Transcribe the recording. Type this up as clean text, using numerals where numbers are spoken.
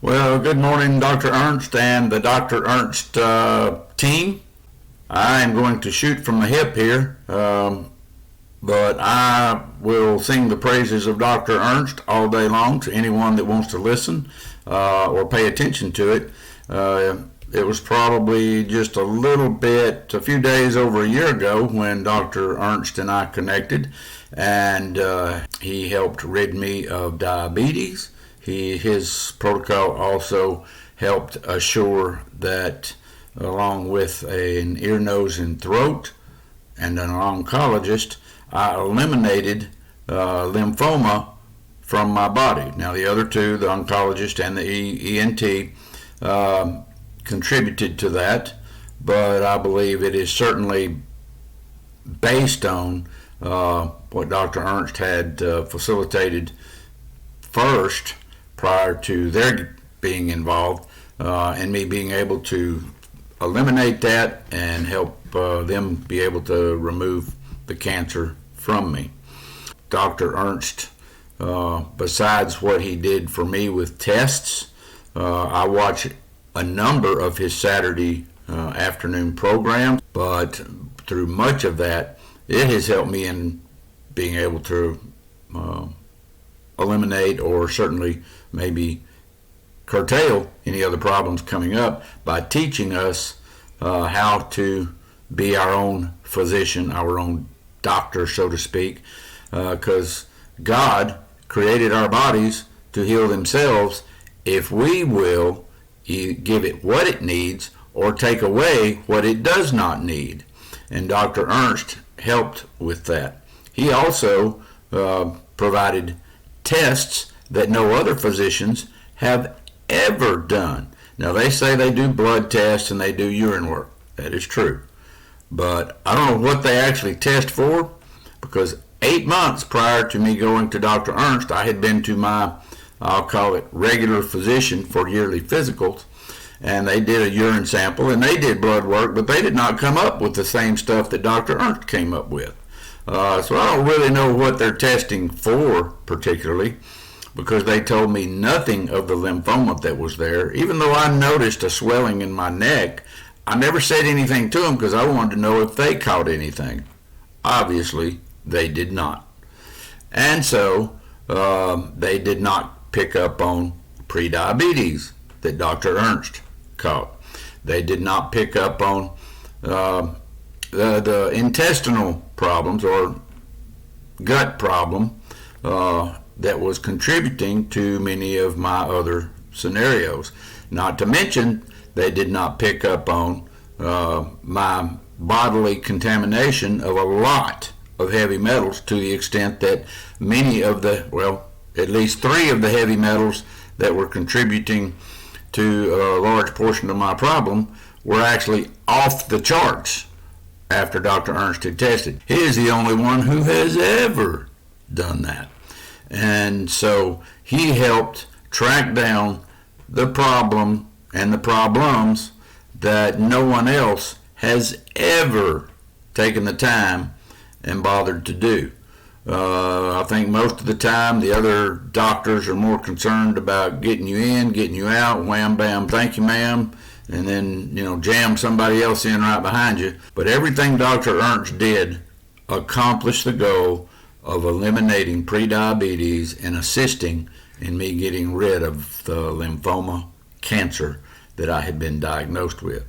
Well, good morning, Dr. Ernst and the Dr. Ernst team. I am going to shoot from the hip here, but I will sing the praises of Dr. Ernst all day long to anyone that wants to listen or pay attention to it. It was probably just a few days over a year ago when Dr. Ernst and I connected, and he helped rid me of diabetes. His protocol also helped assure that, along with an ear, nose, and throat and an oncologist, I eliminated lymphoma from my body. Now, the other two, the oncologist and the ENT, contributed to that, but I believe it is certainly based on what Dr. Ernst had facilitated first, prior to their being involved, and me being able to eliminate that and help them be able to remove the cancer from me. Dr. Ernst, besides what he did for me with tests, I watch a number of his Saturday afternoon programs, but through much of that, it has helped me in being able to eliminate, or certainly maybe curtail, any other problems coming up by teaching us how to be our own physician, our own doctor, so to speak, because God created our bodies to heal themselves if we will give it what it needs or take away what it does not need. And Dr. Ernst helped with that. He also provided tests that no other physicians have ever done. Now, they say they do blood tests and they do urine work. That is true. But I don't know what they actually test for, because 8 months prior to me going to Dr. Ernst, I had been to my, I'll call it, regular physician for yearly physicals, and they did a urine sample and they did blood work, but they did not come up with the same stuff that Dr. Ernst came up with. So I don't really know what they're testing for particularly, because they told me nothing of the lymphoma that was there. Even though I noticed a swelling in my neck, I never said anything to them because I wanted to know if they caught anything. Obviously, they did not. And so they did not pick up on prediabetes that Dr. Ernst caught. They did not pick up on the intestinal problems or gut problem that was contributing to many of my other scenarios. Not to mention, they did not pick up on my bodily contamination of a lot of heavy metals, to the extent that many of the, well, at least 3 of the heavy metals that were contributing to a large portion of my problem were actually off the charts after Dr. Ernst had tested. He is the only one who has ever done that. And so he helped track down the problem and the problems that no one else has ever taken the time and bothered to do. I think most of the time the other doctors are more concerned about getting you in, getting you out, wham bam, thank you ma'am, and then, jam somebody else in right behind you. But everything Dr. Ernst did accomplished the goal of eliminating prediabetes and assisting in me getting rid of the lymphoma cancer that I had been diagnosed with.